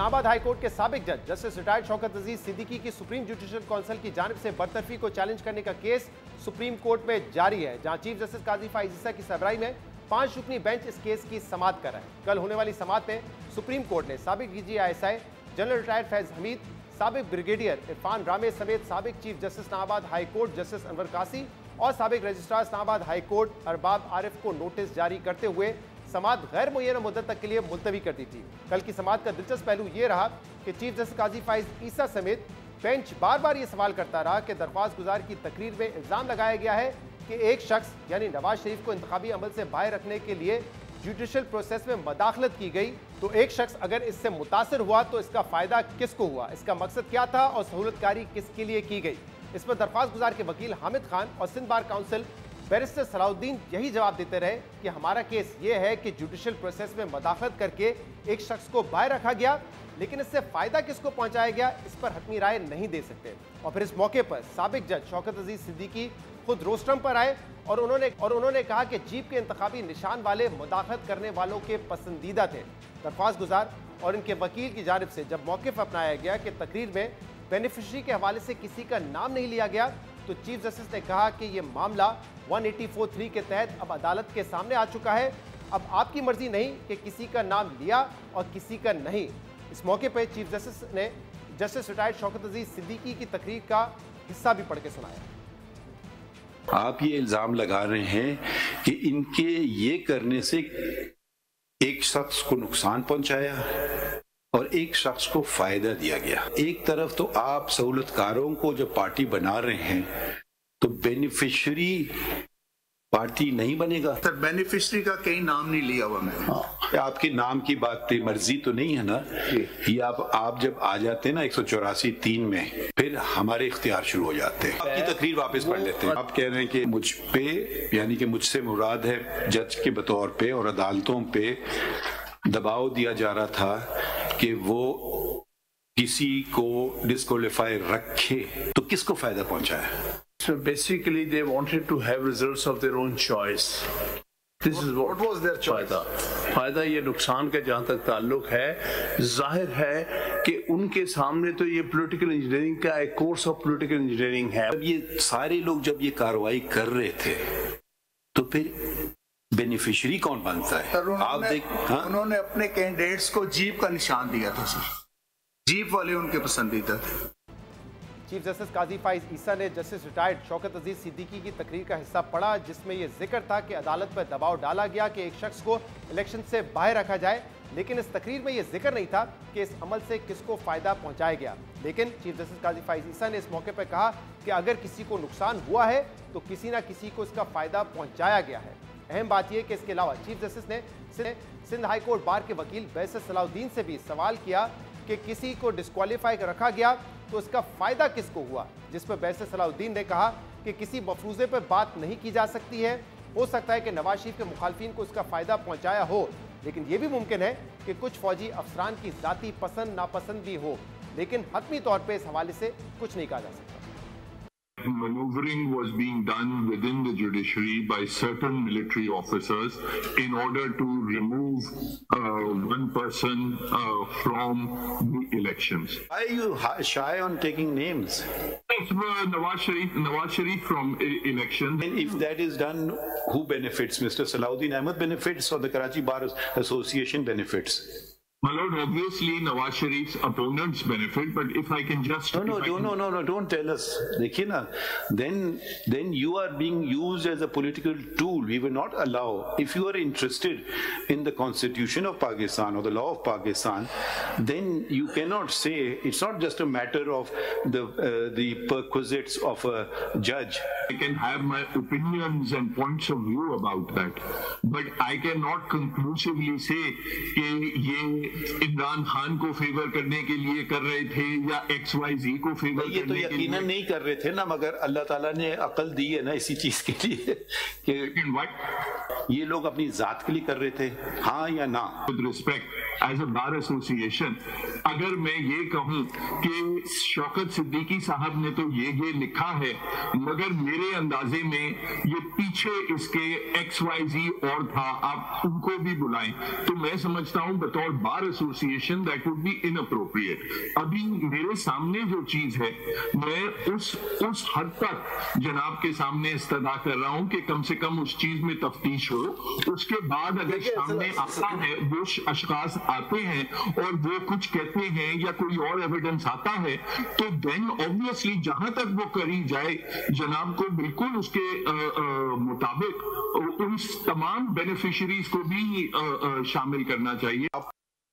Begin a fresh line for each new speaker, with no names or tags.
Islamabad high court के साबिक जज जस्टिस रिटायर्ड शौकत अजीज सिद्दीकी की सुप्रीम जुडिशियल काउंसिल की जानिब से बरतरफी को चैलेंज करने का केस सुप्रीम कोर्ट में जारी है, जहां चीफ जस्टिस काजी फाइज ईसा की सरबराही में 5 रुकनी बेंच इस केस की समाअत कर रहा है। कल होने वाली समाअत में सुप्रीम कोर्ट ने साबिक DGISI general retired Faiz Hamid, साबिक ब्रिगेडियर इरफान रामे समेत साबिक chief justice Islamabad high court justice Anwar कासी और साबिक registrar Islamabad high court Arbab Arif को नोटिस जारी करते हुए समाअत गैर मुय्यना मुद्दत तक के लिए मुलतवी कर दी थी। कल की समाअत का दिलचस्प पहलू ये रहा कि चीफ जस्टिस काजी फाइज ईसा समेत बेंच बार बार ये सवाल करता रहा कि दरख्वास्त गुजार की तकरीर में इल्ज़ाम लगाया गया है कि एक शख्स यानी नवाज शरीफ को इंतखाबी अमल से बाहर रखने के लिए जुडिशल प्रोसेस में मदाखलत की गई, तो एक शख्स अगर इससे मुतासर हुआ तो इसका फ़ायदा किसको हुआ, इसका मकसद क्या था और सहूलतकारी किसके लिए की गई। इस पर दरख्वास्त गुजार के वकील हामिद खान और Sindh bar council barrister Salahuddin यही जवाब देते रहे कि हमारा केस ये है कि जुडिशल प्रोसेस में मदाखलत करके एक शख्स को बाहर रखा गया, लेकिन इससे फ़ायदा किसको पहुंचाया गया इस पर हतमी राय नहीं दे सकते। और फिर इस मौके पर साबिक जज शौकत अजीज सिद्दीकी खुद रोस्ट्रम पर आए और उन्होंने कहा कि जीप के इंतखाबी निशान वाले मुदाखलत करने वालों के पसंदीदा थे। दरख्वास्त गुजार और इनके वकील की जानिब से जब मौक़िफ़ अपनाया गया कि तकरीर में बेनिफिशरी के हवाले से किसी का नाम नहीं लिया गया, तो चीफ जस्टिस ने कहा कि यह मामला 184(3) के तहत अब अदालत के सामने आ चुका है। अब आपकी मर्जी नहीं कि किसी का नाम लिया और किसी का नहीं। इस मौके पर चीफ जस्टिस ने जस्टिस रिटायर्ड शौकत अजीज सिद्दीकी की तकरीर का हिस्सा भी पढ़ के सुनाया।
आप ये इल्जाम लगा रहे हैं कि इनके ये करने से एक शख्स को नुकसान पहुंचाया और एक शख्स को फायदा दिया गया। एक तरफ तो आप सहूलतकारों को जब पार्टी बना रहे हैं तो बेनिफिशियरी पार्टी नहीं बनेगा।
सर बेनिफिशियरी का कहीं नाम नहीं लिया हुआ मैंने।
आपके नाम की बात मर्जी तो नहीं है ना, ये आप जब आ जाते हैं ना 184(3) में, फिर हमारे इख्तियार शुरू हो जाते हैं। आपकी तकरीर वापस पढ़ लेते हैं। आप कह रहे हैं कि मुझ पे, यानी कि मुझसे मुराद है जज के बतौर पे और अदालतों पे दबाव दिया जा रहा था कि वो किसी को डिस्क्वालीफाई रखे, तो किसको फायदा पहुंचाया?
So basically they wanted to have results of their own choice. This is what was their choice? फायदा ये नुकसान का जहाँ तक ताल्लुक है, जाहिर है कि उनके सामने तो ये पॉलिटिकल इंजीनियरिंग का एक कोर्स ऑफ पॉलिटिकल इंजीनियरिंग है।
जब ये सारे लोग जब ये कार्रवाई कर रहे थे तो फिर बेनिफिशियरी कौन बनता है? आप
उन्होंने अपने कैंडिडेट्स को जीप का निशान दिया था सर, जीप वाले उनके पसंदीदा थे।
चीफ जस्टिस काजी फाइज ईसा ने जस्टिस रिटायर्ड शौकत अजीज सिद्दीकी की तकरीर का हिस्सा पढ़ा, जिसमें यह जिक्र था कि अदालत पर दबाव डाला गया कि एक शख्स को इलेक्शन से बाहर रखा जाए, लेकिन इस तकरीर में यह जिक्र नहीं था कि इस अमल से किसको फ़ायदा पहुंचाया गया। लेकिन चीफ जस्टिस काजी फाइज ईसा ने इस मौके पर कहा कि अगर किसी को नुकसान हुआ है तो किसी ना किसी को इसका फ़ायदा पहुँचाया गया है। अहम बात यह कि इसके अलावा चीफ जस्टिस ने सिंध हाई कोर्ट बार के वकील बैरिस्टर सलाउद्दीन से भी सवाल किया कि किसी को डिस्क्वालीफाई रखा गया तो इसका फ़ायदा किसको हुआ, जिस पर बैरिस्टर सलाउद्दीन ने कहा कि किसी मफरूज़े पर बात नहीं की जा सकती है। हो सकता है कि नवाज शरीफ के मुखालफिन को इसका फ़ायदा पहुंचाया हो, लेकिन यह भी मुमकिन है कि कुछ फौजी अफसरान की ज़ाती पसंद नापसंद भी हो, लेकिन हतमी तौर पर इस हवाले से कुछ नहीं कहा जा सकता।
Maneuvering was being done within the judiciary by certain military officers in order to remove one person from the elections.
Why are you shy on taking names?
Nawaz Sharif from elections.
And if that is done, who benefits? Mr. Salahuddin Ahmed benefits or the Karachi Bar Association benefits?
My lord, obviously Nawaz Sharif's opponents benefit, but if I can just...
No, don't tell us. देखिए ना, then you are being used as a political tool. We will not allow. If you are interested in the constitution of Pakistan or the law of Pakistan, then you cannot say, it's not just a matter of the perquisites of a judge.
I can have my opinions and points of view about that, but I cannot conclusively say कि ये इमरान खान को favour करने के लिए कर रहे थे या XYZ को फेवर करने के लिए।
ये तो यकीनन नहीं कर रहे थे ना, मगर अल्लाह ताला ने अकल दी है ना इसी चीज के लिए कि ये लोग अपनी जात के लिए कर रहे थे, हाँ या ना।
With respect, as a bar association, अगर मैं ये कहूं कि शौकत सिद्दीकी साहब ने तो ये लिखा है, मगर मेरे अंदाजे में ये पीछे इसके XYZ और था, आप उनको भी बुलाएं, तो मैं समझता हूं बतौर bar association that would be inappropriate. अभी मेरे सामने जो चीज है, मैं उस हद तक जनाब के सामने इस्तदा कर रहा हूं कि कम से कम उस चीज में तफ्तीश हो। उसके बाद अगर सामने आता है, वो अशखास आते हैं और वो कुछ कहते हैं या कोई और एविडेंस आता है, तो देन ऑब्वियसली जहां तक वो करी जाए, जनाब को बिल्कुल उसके मुताबिक उन तमाम बेनिफिशरीज को भी शामिल करना चाहिए।